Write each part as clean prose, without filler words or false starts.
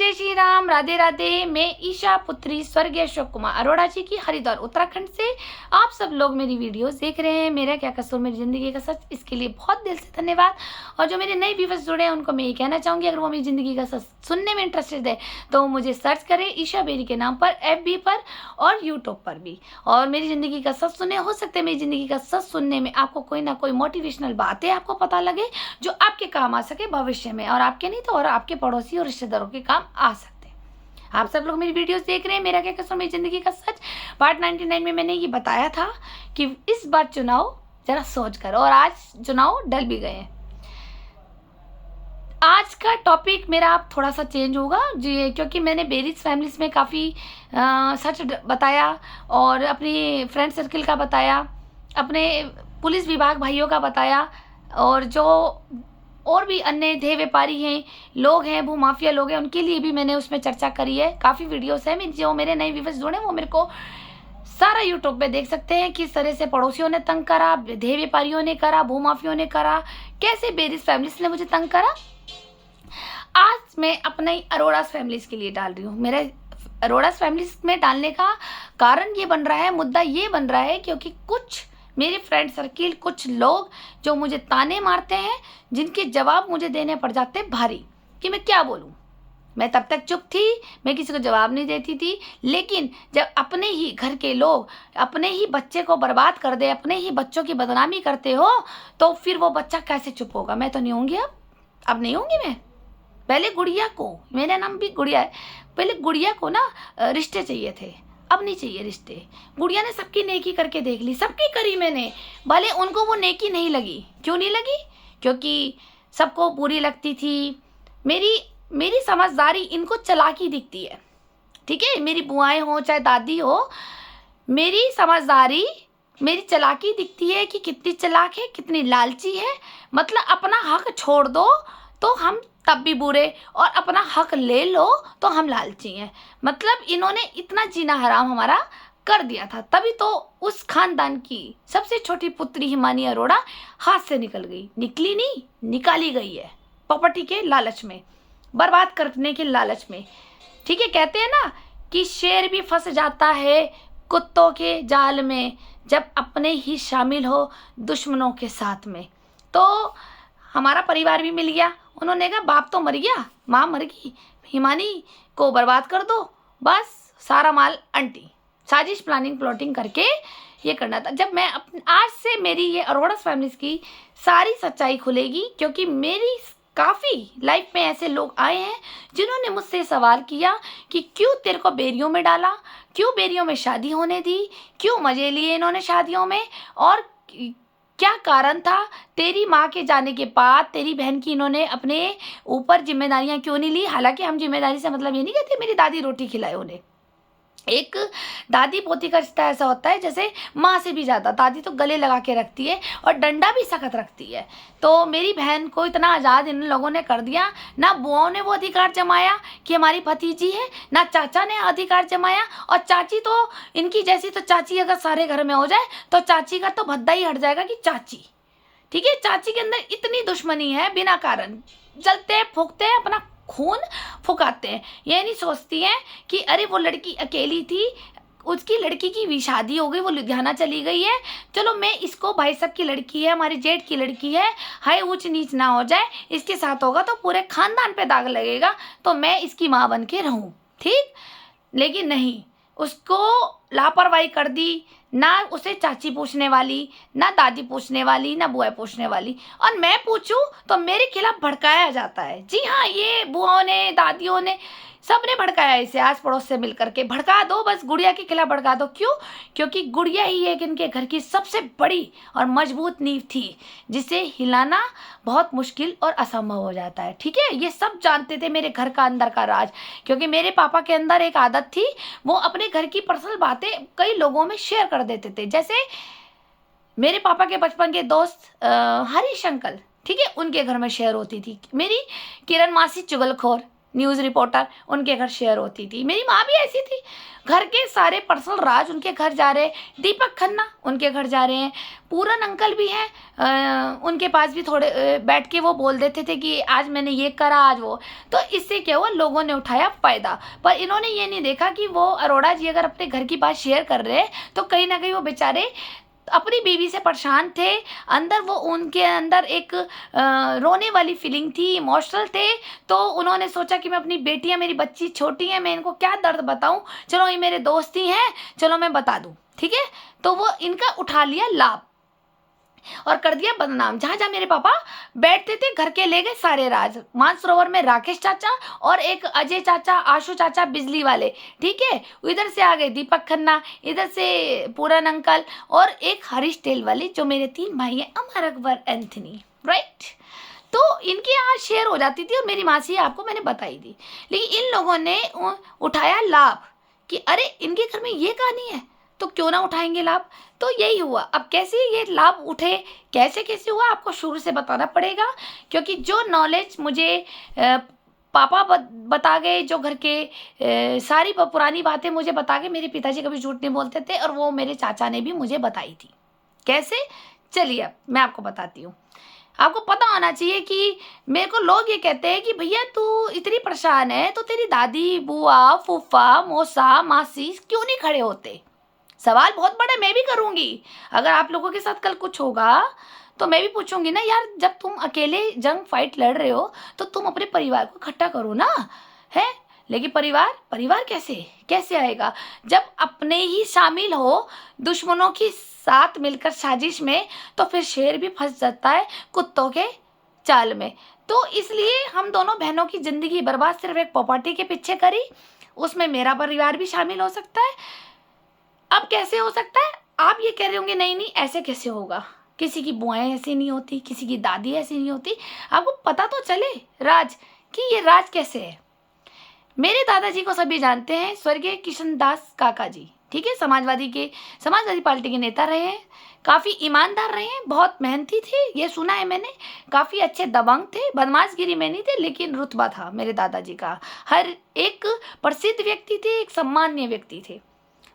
जय श्री राम, राधे राधे। मैं ईशा पुत्री स्वर्गीय अशोक कुमार अरोड़ा जी की हरिद्वार उत्तराखंड से आप सब लोग मेरी वीडियोस देख रहे हैं। मेरा क्या कसूर मेरी ज़िंदगी का सच, इसके लिए बहुत दिल से धन्यवाद। और जो मेरे नए व्यूवर्स जुड़े हैं उनको मैं ये कहना चाहूँगी, अगर वो मेरी ज़िंदगी का सच सुनने में इंटरेस्टेड है तो मुझे सर्च करें ईशा बेरी के नाम पर, FB पर और यूट्यूब पर भी। और मेरी ज़िंदगी का सच सुने। हो सकता है मेरी ज़िंदगी का सच सुनने में आपको कोई ना कोई मोटिवेशनल बातें आपको पता लगे जो आपके काम आ सके भविष्य में, और आपके नहीं तो और आपके पड़ोसी और रिश्तेदारों के काम आ सकते हैं। आप सब लोग मेरी वीडियोस देख रहे हैं। मेरा क्या कसूर मेरी ज़िंदगी का सच पार्ट 99 में मैंने ये बताया था कि इस बार चुनाव जरा सोच कर, और आज चुनाव डल भी गए हैं। आज का टॉपिक मेरा आप थोड़ा सा चेंज होगा जी, क्योंकि मैंने बेरीज फैमिलीज में काफ़ी सच बताया और अपनी फ्रेंड सर्कल का बताया, अपने पुलिस विभाग भाइयों का बताया, और जो और भी अन्य ध्येय व्यापारी हैं, लोग हैं, भूमाफिया लोग हैं, उनके लिए भी मैंने उसमें चर्चा करी है। काफ़ी वीडियोस हैं जो मेरे नए व्यूवर्स जुड़े हैं वो मेरे को सारा यूट्यूब पे देख सकते हैं। किस तरह से पड़ोसियों ने तंग करा, ध्येय व्यापारियों ने करा, भूमाफियों ने करा, कैसे बेरीज फैमिलीज ने मुझे तंग करा। आज मैं अपने अरोड़ा फैमिलीज के लिए डाल रही हूँ। मेरा अरोड़ा फैमिलीज में डालने का कारण ये बन रहा है, मुद्दा ये बन रहा है क्योंकि कुछ मेरे फ्रेंड सर्किल, कुछ लोग जो मुझे ताने मारते हैं, जिनके जवाब मुझे देने पड़ जाते हैं भारी कि मैं क्या बोलूँ। मैं तब तक चुप थी, मैं किसी को जवाब नहीं देती थी, लेकिन जब अपने ही घर के लोग अपने ही बच्चे को बर्बाद कर दे, अपने ही बच्चों की बदनामी करते हो, तो फिर वो बच्चा कैसे चुप होगा। मैं तो नहीं होंगी, अब नहीं होंगी मैं। पहले गुड़िया को, मेरा नाम भी गुड़िया है, पहले गुड़िया को ना रिश्ते चाहिए थे, अब नहीं चाहिए रिश्ते। गुड़िया ने सबकी नेकी करके देख ली, सबकी करी मैंने, भले उनको वो नेकी नहीं लगी। क्यों नहीं लगी? क्योंकि सबको बुरी लगती थी। मेरी समझदारी इनको चालाकी दिखती है, ठीक है। मेरी बुआएं हो चाहे दादी हो, मेरी समझदारी, मेरी चालाकी दिखती है कि कितनी चालाक है, कितनी लालची है। मतलब अपना हक छोड़ दो तो हम तब भी बुरे, और अपना हक ले लो तो हम लालची हैं। मतलब इन्होंने इतना जीना हराम हमारा कर दिया था, तभी तो उस खानदान की सबसे छोटी पुत्री हिमानी अरोड़ा हाथ से निकल गई। निकली नहीं, निकाली गई है प्रॉपर्टी के लालच में, बर्बाद करने के लालच में, ठीक है। कहते हैं ना कि शेर भी फंस जाता है कुत्तों के जाल में जब अपने ही शामिल हो दुश्मनों के साथ में। तो हमारा परिवार भी मिल गया। उन्होंने कहा बाप तो मर गया, माँ मर गई, हिमानी को बर्बाद कर दो, बस सारा माल अंटी। साजिश, प्लानिंग, प्लॉटिंग करके ये करना था। जब मैं आज से मेरी ये अरोड़ा फैमिलीज की सारी सच्चाई खुलेगी, क्योंकि मेरी काफ़ी लाइफ में ऐसे लोग आए हैं जिन्होंने मुझसे सवाल किया कि क्यों तेरे को बेरियों में डाला, क्यों बेरियों में शादी होने दी, क्यों मजे लिए इन्होंने शादियों में, और क्या कारण था। तेरी माँ के जाने के बाद तेरी बहन की इन्होंने अपने ऊपर जिम्मेदारियां क्यों नहीं ली। हालांकि हम जिम्मेदारी से मतलब ये नहीं कहते मेरी दादी रोटी खिलाए उन्हें। एक दादी पोती का रिश्ता ऐसा होता है जैसे माँ से भी ज़्यादा। दादी तो गले लगा के रखती है और डंडा भी सख्त रखती है। तो मेरी बहन को इतना आज़ाद इन लोगों ने कर दिया, ना बुआओं ने वो अधिकार जमाया कि हमारी भतीजी है, ना चाचा ने अधिकार जमाया। और चाची तो इनकी जैसी, तो चाची अगर सारे घर में हो जाए तो चाची का तो भद्दा ही हट जाएगा कि चाची, ठीक है। चाची के अंदर इतनी दुश्मनी है, बिना कारण जलते फूकते हैं, अपना खून फुकाते हैं। ये नहीं सोचती हैं कि अरे वो लड़की अकेली थी, उसकी लड़की की भी शादी हो गई, वो लुधियाना चली गई है, चलो मैं इसको, भाई साहब की लड़की है, हमारी जेठ की लड़की है, हाय ऊंच नीच ना हो जाए, इसके साथ होगा तो पूरे खानदान पे दाग लगेगा, तो मैं इसकी माँ बन के रहूँ, ठीक। लेकिन नहीं, उसको लापरवाही कर दी। ना उसे चाची पूछने वाली, ना दादी पूछने वाली, ना बुआ पूछने वाली, और मैं पूछूं तो मेरे खिलाफ भड़काया जाता है। जी हाँ, ये बुआओं ने, दादियों ने, सब ने भड़काया इसे, आस पड़ोस से मिल करके भड़का दो, बस गुड़िया के खिलाफ भड़का दो। क्यों? क्योंकि गुड़िया ही एक इनके घर की सबसे बड़ी और मजबूत नींव थी, जिसे हिलाना बहुत मुश्किल और असंभव हो जाता है, ठीक है। ये सब जानते थे मेरे घर का अंदर का राज, क्योंकि मेरे पापा के अंदर एक आदत थी, वो अपने घर की पर्सनल बातें कई लोगों में शेयर कर देते थे। जैसे मेरे पापा के बचपन के दोस्त हरीश अंकल, ठीक है, उनके घर में शेयर होती थी। मेरी किरण मासी चुगलखोर, न्यूज़ रिपोर्टर, उनके घर शेयर होती थी। मेरी माँ भी ऐसी थी, घर के सारे पर्सनल राज उनके घर जा रहे, दीपक खन्ना उनके घर जा रहे हैं, पूरन अंकल भी हैं, उनके पास भी थोड़े बैठ के वो बोल देते थे कि आज मैंने ये करा, आज वो। तो इससे क्या हुआ, लोगों ने उठाया फ़ायदा, पर इन्होंने ये नहीं देखा कि वो अरोड़ा जी अगर अपने घर की बात शेयर कर रहे हैं तो कहीं ना कहीं वो बेचारे अपनी बीवी से परेशान थे, अंदर वो उनके अंदर एक रोने वाली फीलिंग थी, इमोशनल थे। तो उन्होंने सोचा कि मैं अपनी बेटियां, मेरी बच्ची छोटी हैं, मैं इनको क्या दर्द बताऊं, चलो ये मेरे दोस्त ही हैं, चलो मैं बता दूं, ठीक है। तो वो इनका उठा लिया लाभ और कर दिया बदनाम। जहाँ जहाँ मेरे पापा बैठते थे घर के ले गए सारे राज। मानसरोवर में राकेश चाचा और एक अजय चाचा, आशु चाचा बिजली वाले, ठीक है। इधर से आ गए दीपक खन्ना, इधर से पूरन अंकल और एक हरीश तेल वाले, जो मेरे 3 भाई हैं, अमर, अकबर, एंथनी, राइट। तो इनके यहाँ शेयर हो जाती थी और मेरी मासी आपको मैंने बताई थी। लेकिन इन लोगों ने उठाया लाभ कि अरे इनके घर में ये कहानी है तो क्यों ना उठाएंगे लाभ। तो यही हुआ। अब कैसे ये लाभ उठे, कैसे कैसे हुआ, आपको शुरू से बताना पड़ेगा, क्योंकि जो नॉलेज मुझे पापा बता गए, जो घर के सारी पुरानी बातें मुझे बता गए, मेरे पिताजी कभी झूठ नहीं बोलते थे, और वो मेरे चाचा ने भी मुझे बताई थी। कैसे, चलिए अब मैं आपको बताती हूँ। आपको पता होना चाहिए कि मेरे को लोग ये कहते हैं कि भैया तू इतनी परेशान है तो तेरी दादी, बुआ, फूफा, मौसा, मासी क्यों नहीं खड़े होते। सवाल बहुत बड़ा, मैं भी करूंगी। अगर आप लोगों के साथ कल कुछ होगा तो मैं भी पूछूंगी ना, यार जब तुम अकेले जंग फाइट लड़ रहे हो तो तुम अपने परिवार को इकट्ठा करो ना, है। लेकिन परिवार परिवार कैसे कैसे आएगा जब अपने ही शामिल हो दुश्मनों की साथ मिलकर साजिश में, तो फिर शेर भी फंस जाता है कुत्तों के चाल में। तो इसलिए हम दोनों बहनों की जिंदगी बर्बाद सिर्फ एक प्रॉपर्टी के पीछे करी, उसमें मेरा परिवार भी शामिल हो सकता है। अब कैसे हो सकता है, आप ये कह रहे होंगे नहीं नहीं ऐसे कैसे होगा, किसी की बुआएं ऐसी नहीं होती, किसी की दादी ऐसी नहीं होती। आपको पता तो चले राज कि ये राज कैसे है। मेरे दादाजी को सभी जानते हैं, स्वर्गीय किशनदास काका जी, ठीक है। समाजवादी पार्टी के नेता रहे हैं, काफ़ी ईमानदार रहे हैं, बहुत मेहनती थे, ये सुना है मैंने। काफ़ी अच्छे दबंग थे, बदमाशगिरी में नहीं थे, लेकिन रुतबा था मेरे दादाजी का। हर एक प्रसिद्ध व्यक्ति थे, एक सम्मान्य व्यक्ति थे।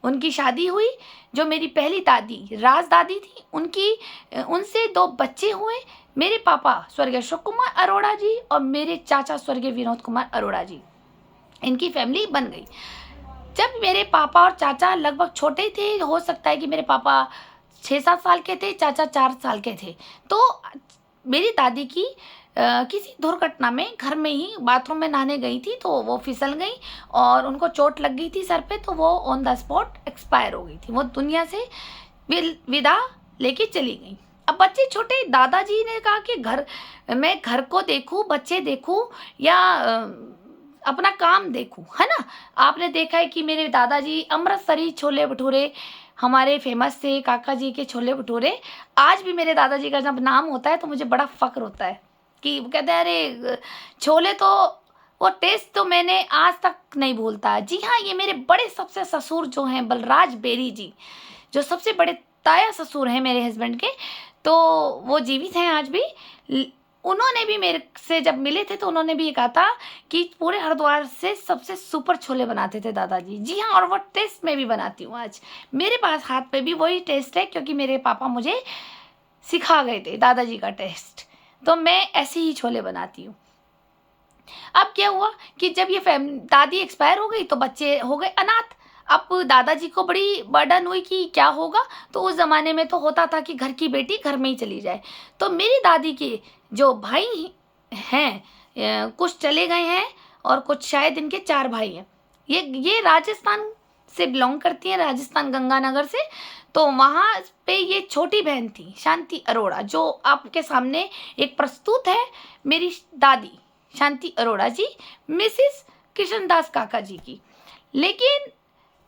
उनकी शादी हुई, जो मेरी पहली दादी राज दादी थी, उनसे 2 बच्चे हुए। मेरे पापा स्वर्गीय अशोक कुमार अरोड़ा जी और मेरे चाचा स्वर्गीय विनोद कुमार अरोड़ा जी, इनकी फैमिली बन गई। जब मेरे पापा और चाचा लगभग छोटे थे, हो सकता है कि मेरे पापा 6-7 साल के थे, चाचा 4 साल के थे, तो मेरी दादी की किसी दुर्घटना में घर में ही बाथरूम में नहाने गई थी, तो वो फिसल गई और उनको चोट लग गई थी सर पे, तो वो ऑन द स्पॉट एक्सपायर हो गई थी, वो दुनिया से विदा लेके चली गई। अब बच्चे छोटे, दादाजी ने कहा कि मैं घर को देखूं, बच्चे देखूं या अपना काम देखूं, है ना। आपने देखा है कि मेरे दादाजी अमृतसरी छोले भटूरे हमारे फेमस थे, काका जी के छोले भटूरे। आज भी मेरे दादाजी का जब नाम होता है तो मुझे बड़ा फक्र होता है कि वो कहते हैं अरे छोले, तो वो टेस्ट तो मैंने आज तक नहीं भूलता। जी हाँ, ये मेरे बड़े सबसे ससुर जो हैं बलराज बेरी जी, जो सबसे बड़े ताया ससुर हैं मेरे हस्बैंड के, तो वो जीवित हैं आज भी। उन्होंने भी मेरे से जब मिले थे तो उन्होंने भी ये कहा था कि पूरे हरिद्वार से सबसे सुपर छोले बनाते थे दादाजी। जी हाँ, और वो टेस्ट मैं भी बनाती हूँ आज। मेरे पास हाथ पे भी वही टेस्ट है, क्योंकि मेरे पापा मुझे सिखा गए थे दादाजी का टेस्ट, तो मैं ऐसे ही छोले बनाती हूँ। अब क्या हुआ कि जब ये दादी एक्सपायर हो गई तो बच्चे हो गए अनाथ। अब दादाजी को बड़ी बर्डन हुई कि क्या होगा। तो उस ज़माने में तो होता था कि घर की बेटी घर में ही चली जाए। तो मेरी दादी के जो भाई हैं, कुछ चले गए हैं और कुछ शायद इनके 4 भाई हैं। ये राजस्थान से बिलोंग करती हैं, राजस्थान गंगानगर से। तो वहाँ पे ये छोटी बहन थी शांति अरोड़ा, जो आपके सामने एक प्रस्तुत है, मेरी दादी शांति अरोड़ा जी, मिसिस किशनदास काका जी की। लेकिन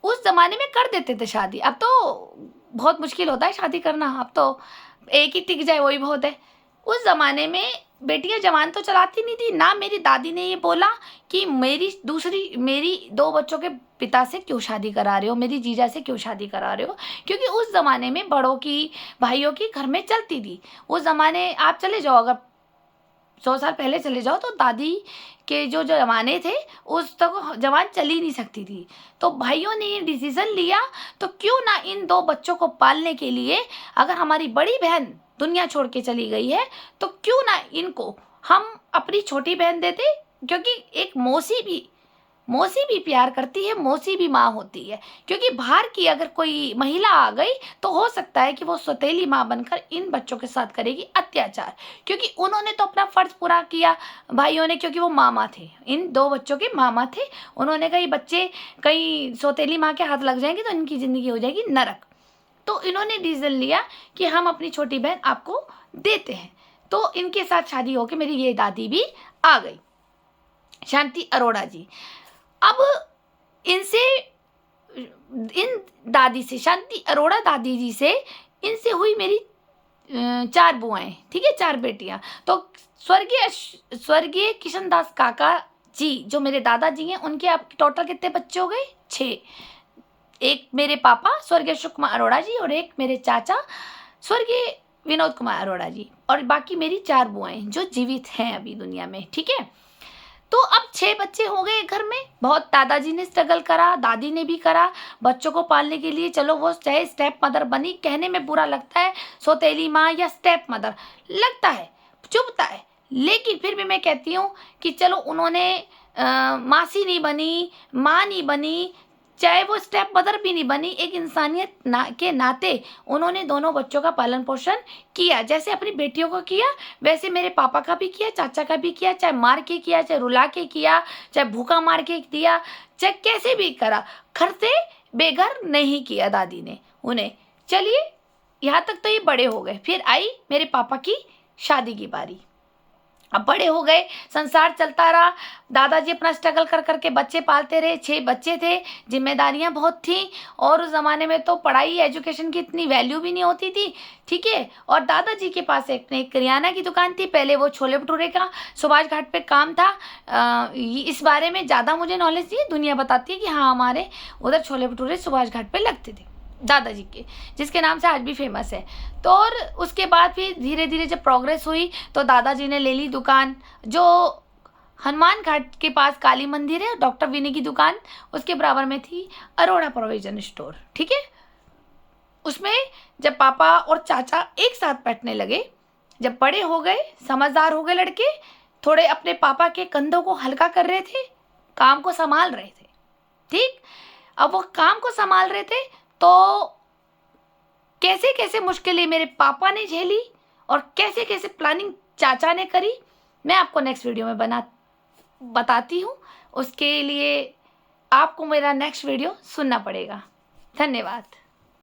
उस ज़माने में कर देते थे शादी, अब तो बहुत मुश्किल होता है शादी करना, अब तो एक ही टिक जाए वही बहुत है। उस ज़माने में बेटियां जवान तो चलाती नहीं थी ना। मेरी दादी ने ये बोला कि मेरी 2 बच्चों के पिता से क्यों शादी करा रहे हो, मेरी जीजा से क्यों शादी करा रहे हो, क्योंकि उस ज़माने में बड़ों की, भाइयों की घर में चलती थी। उस ज़माने आप चले जाओ, अगर 100 साल पहले चले जाओ तो दादी के जो जमाने थे उस तक जवान चल ही नहीं सकती थी। तो भाइयों ने ये डिसीज़न लिया, तो क्यों ना इन 2 बच्चों को पालने के लिए, अगर हमारी बड़ी बहन दुनिया छोड़ के चली गई है तो क्यों ना इनको हम अपनी छोटी बहन देते, क्योंकि एक मौसी भी प्यार करती है, मौसी भी माँ होती है। क्योंकि बाहर की अगर कोई महिला आ गई तो हो सकता है कि वो सौतेली माँ बनकर इन बच्चों के साथ करेगी अत्याचार, क्योंकि उन्होंने तो अपना फर्ज पूरा किया भाइयों ने, क्योंकि वो मामा थे, इन 2 बच्चों के मामा थे। उन्होंने कहा ये बच्चे कहीं सौतेली माँ के हाथ लग जाएंगे तो इनकी ज़िंदगी हो जाएगी नरक। तो इन्होंने डिसीजन लिया कि हम अपनी छोटी बहन आपको देते हैं। तो इनके साथ शादी होकर मेरी ये दादी भी आ गई, शांति अरोड़ा जी। अब इन दादी से, शांति अरोड़ा दादी जी से, इनसे हुई मेरी 4 बुआएं, ठीक है, 4 बेटियां। तो स्वर्गीय किशन दास काका जी जो मेरे दादाजी हैं, उनके आप टोटल कितने बच्चे हो गए? 6। एक मेरे पापा स्वर्गीय अशोक कुमार अरोड़ा जी और एक मेरे चाचा स्वर्गीय विनोद कुमार अरोड़ा जी, और बाकी मेरी 4 बुआएं जो जीवित हैं अभी दुनिया में, ठीक है। तो अब 6 बच्चे हो गए घर में। बहुत दादाजी ने स्ट्रगल करा, दादी ने भी करा बच्चों को पालने के लिए। चलो वो चाहे स्टेप मदर बनी, कहने में बुरा लगता है सौतेली माँ या स्टेप मदर, लगता है, चुभता है, लेकिन फिर भी मैं कहती हूँ कि चलो उन्होंने मासी नहीं बनी, माँ नहीं बनी, चाहे वो स्टेप मदर भी नहीं बनी, एक इंसानियत के नाते उन्होंने दोनों बच्चों का पालन पोषण किया। जैसे अपनी बेटियों को किया वैसे मेरे पापा का भी किया, चाचा का भी किया, चाहे मार के किया, चाहे रुला के किया, चाहे भूखा मार के दिया, चाहे कैसे भी करा, घर से बेघर नहीं किया दादी ने उन्हें। चलिए यहाँ तक तो ये बड़े हो गए। फिर आई मेरे पापा की शादी की बारी। अब बड़े हो गए, संसार चलता रहा, दादाजी अपना स्ट्रगल कर करके बच्चे पालते रहे। 6 बच्चे थे, जिम्मेदारियां बहुत थी, और उस ज़माने में तो पढ़ाई एजुकेशन की इतनी वैल्यू भी नहीं होती थी, ठीक है। और दादाजी के पास एक किराना की दुकान थी, पहले वो छोले भटूरे का सुभाष घाट पे काम था। इस बारे में ज़्यादा मुझे नॉलेज नहीं है, दुनिया बताती है कि हाँ हमारे उधर छोले भटूरे सुभाष घाट पर लगते थे दादाजी के, जिसके नाम से आज भी फेमस है। तो और उसके बाद फिर धीरे धीरे जब प्रोग्रेस हुई तो दादाजी ने ले ली दुकान, जो हनुमान घाट के पास काली मंदिर है, डॉक्टर विनी की दुकान उसके बराबर में थी अरोड़ा प्रोविजन स्टोर, ठीक है। उसमें जब पापा और चाचा एक साथ बैठने लगे, जब बड़े हो गए, समझदार हो गए लड़के, थोड़े अपने पापा के कंधों को हल्का कर रहे थे, काम को संभाल रहे थे, ठीक। अब वो काम को संभाल रहे थे तो कैसे कैसे मुश्किलें मेरे पापा ने झेली और कैसे कैसे प्लानिंग चाचा ने करी, मैं आपको नेक्स्ट वीडियो में बताती हूँ। उसके लिए आपको मेरा नेक्स्ट वीडियो सुनना पड़ेगा। धन्यवाद।